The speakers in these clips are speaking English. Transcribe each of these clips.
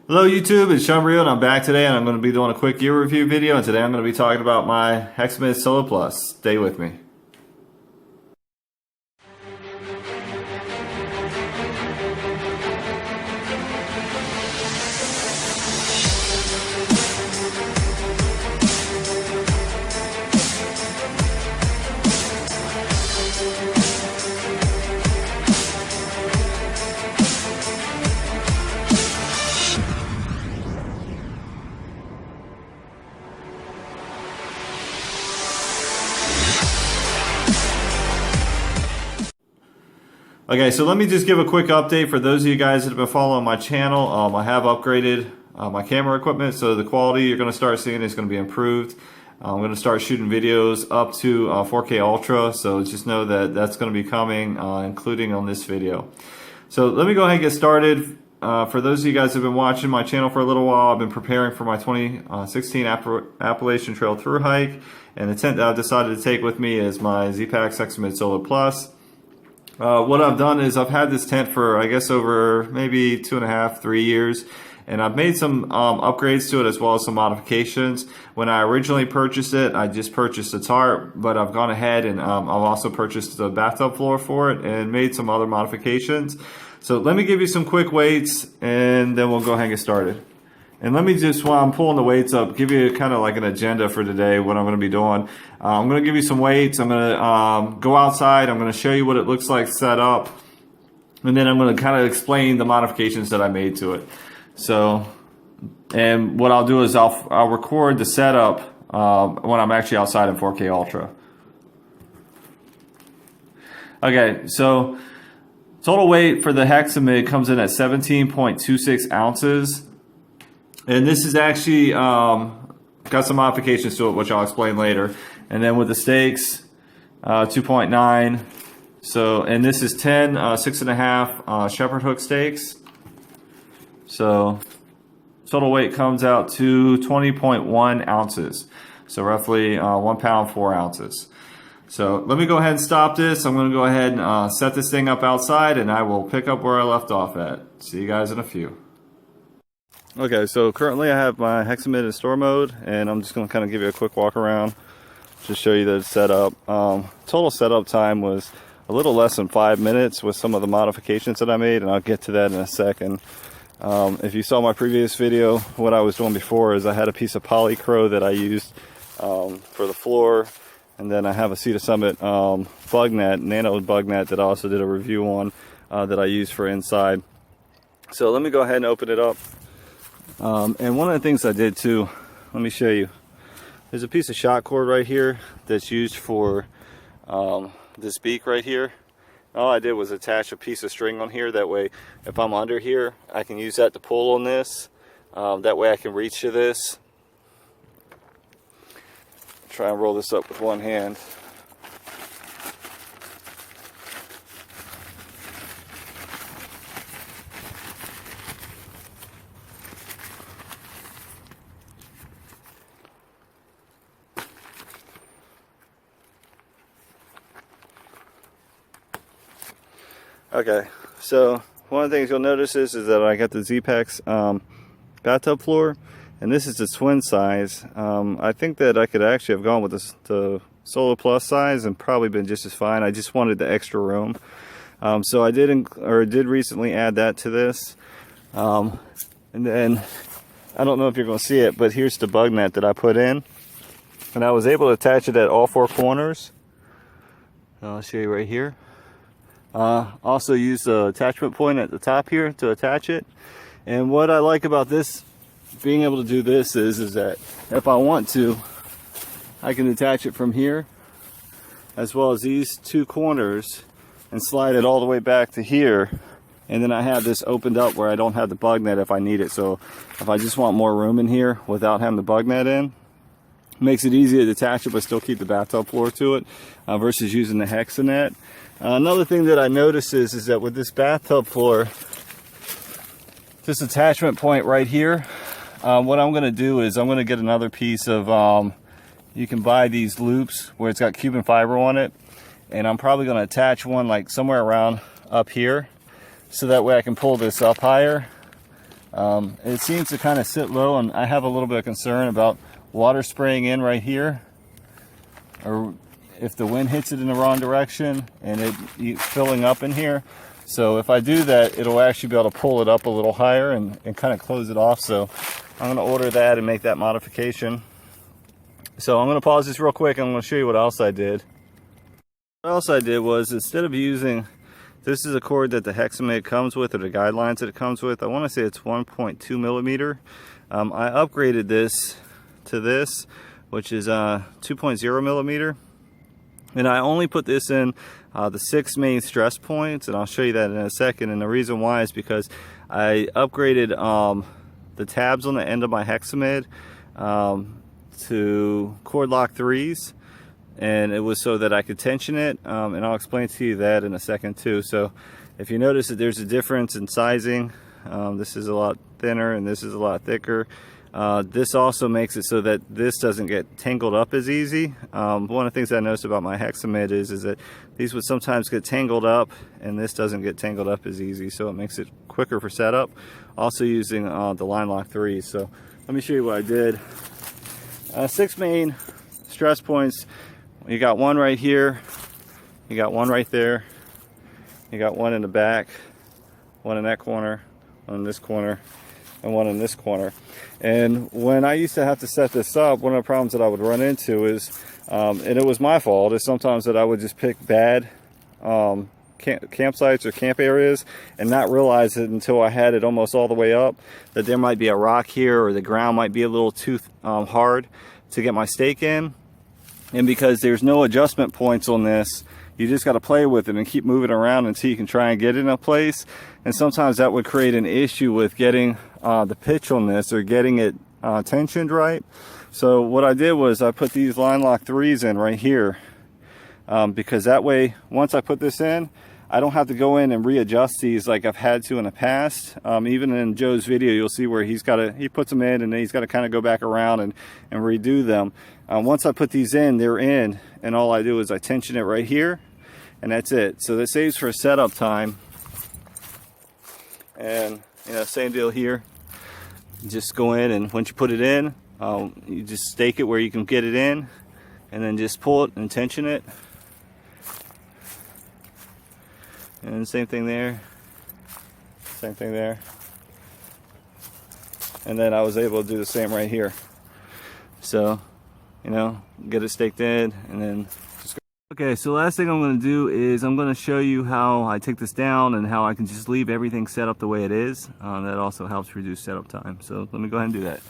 Hello YouTube, it's Sean and I'm back today and I'm going to be doing a quick gear review video, and today I'm going to be talking about my Hexamid Solo Plus. Stay with me. Okay, so let me just give a quick update for those of you guys that have been following my channel. I have upgraded my camera equipment, so the quality you're going to start seeing is going to be improved. I'm going to start shooting videos up to 4K Ultra, so just know that that's going to be coming, including on this video. So let me go ahead and get started. For those of you guys that have been watching my channel for a little while, I've been preparing for my 2016 Appalachian Trail through hike, and the tent that I've decided to take with me is my Zpacks Hexamid Solo Plus. What I've done is I've had this tent for I guess over maybe 2.5, 3 years, and I've made some upgrades to it as well as some modifications. When I originally purchased it, I just purchased a tarp, but I've gone ahead and I've also purchased a bathtub floor for it and made some other modifications. So let me give you some quick weights and then we'll go ahead and get started. And let me just, while I'm pulling the weights up, give you kind of like an agenda for today, what I'm going to be doing. I'm going to give you some weights. I'm going to go outside. I'm going to show you what it looks like set up. And then I'm going to kind of explain the modifications that I made to it. So, and what I'll do is I'll record the setup when I'm actually outside in 4K Ultra. Okay, so total weight for the Hexamid comes in at 17.26 ounces. And this is actually got some modifications to it, which I'll explain later. And then with the stakes, 2.9. So, and this is 10 6.5 shepherd hook stakes. So total weight comes out to 20.1 ounces. So roughly 1 pound 4 ounces. So let me go ahead and stop this. I'm going to go ahead and set this thing up outside, and I will pick up where I left off at. See you guys in a few. Okay, so currently I have my Hexamid in store mode, and I'm just going to kind of give you a quick walk around to show you that it's set up. Total setup time was a little less than 5 minutes with some of the modifications that I made, and I'll get to that in a second. If you saw my previous video, what I was doing before is I had a piece of polycro that I used for the floor, and then I have a Cedar Summit bug net, nano bug net, that I also did a review on that I use for inside. So let me go ahead and open it up. And one of the things I did too, let me show you. There's a piece of shot cord right here that's used for this beak right here. All I did was attach a piece of string on here. That way, if I'm under here, I can use that to pull on this. That way I can reach to this. Try and roll this up with one hand. Okay, so one of the things you'll notice is that I got the Zpacks bathtub floor, and this is the twin size. I think that I could actually have gone with the Solo Plus size and probably been just as fine. I just wanted the extra room. So I did recently add that to this. And then, I don't know if you're going to see it, but here's the bug net that I put in. And I was able to attach it at all 4 corners. I'll show you right here. Also use the attachment point at the top here to attach it. And what I like about this, being able to do this, is that if I want to, I can attach it from here as well as these 2 corners and slide it all the way back to here, and then I have this opened up where I don't have the bug net if I need it. So if I just want more room in here without having the bug net in, it makes it easy to detach it but still keep the bathtub floor to it, versus using the Hexanet. Another thing that I noticed is that with this bathtub floor, this attachment point right here, what I'm going to do is I'm going to get another piece of, you can buy these loops where it's got Cuban fiber on it, and I'm probably going to attach one like somewhere around up here, so that way I can pull this up higher It seems to kind of sit low, and I have a little bit of concern about water spraying in right here, or if the wind hits it in the wrong direction and it filling up in here. So if I do that, it'll actually be able to pull it up a little higher and kind of close it off. So I'm going to order that and make that modification. So I'm going to pause this real quick and I'm going to show you what else I did. What else I did was, instead of using, this is a cord that the Hexamid comes with, or the guidelines that it comes with. I want to say it's 1.2 millimeter. I upgraded this to this, which is 2.0 millimeter. And I only put this in the 6 main stress points, and I'll show you that in a second. And the reason why is because I upgraded the tabs on the end of my Hexamid to cord lock 3s, and it was so that I could tension it, and I'll explain to you that in a second too. So if you notice that there's a difference in sizing, this is a lot thinner and this is a lot thicker. This also makes it so that this doesn't get tangled up as easy. One of the things I noticed about my Hexamid is that these would sometimes get tangled up, and this doesn't get tangled up as easy, so it makes it quicker for setup. Also using the line lock 3s. So let me show you what I did. 6 main stress points. You got one right here, you got one right there, you got one in the back, one in that corner, one in this corner, and one in this corner. And when I used to have to set this up, one of the problems that I would run into is, and it was my fault, is sometimes that I would just pick bad campsites or camp areas and not realize it until I had it almost all the way up, that there might be a rock here, or the ground might be a little too hard to get my stake in. And because there's no adjustment points on this, you just got to play with it and keep moving around until you can try and get it in a place. And sometimes that would create an issue with getting the pitch on this, or getting it tensioned right. So what I did was I put these line lock 3s in right here, because that way, once I put this in, I don't have to go in and readjust these like I've had to in the past. Even in Joe's video, you'll see where he puts them in, and then he's got to kind of go back around and redo them. Once I put these in, they're in, and all I do is I tension it right here, and that's it. So that saves for setup time. And same deal here. Just go in, and once you put it in, you just stake it where you can get it in, and then just pull it and tension it. And same thing there, same thing there. And then I was able to do the same right here. So, get it staked in, and then just go. Okay, so last thing I'm going to do is I'm going to show you how I take this down and how I can just leave everything set up the way it is. That also helps reduce setup time. So let me go ahead and do that.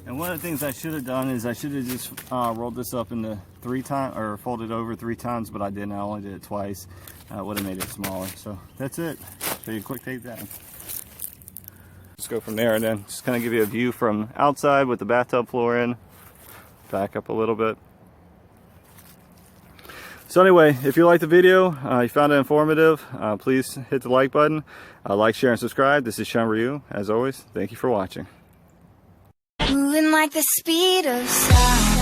And one of the things I should have done is I should have just rolled this up into 3 times, or folded over 3 times, but I didn't. I only did it twice. Would have made it smaller. So that's it. Show you a quick takedown. Just go from there, and then just kind of give you a view from outside with the bathtub floor in. Back up a little bit. So anyway, if you liked the video, you found it informative, please hit the like button. Like, share, and subscribe. This is Sean Ryu. As always, thank you for watching. Moving like the speed of sound.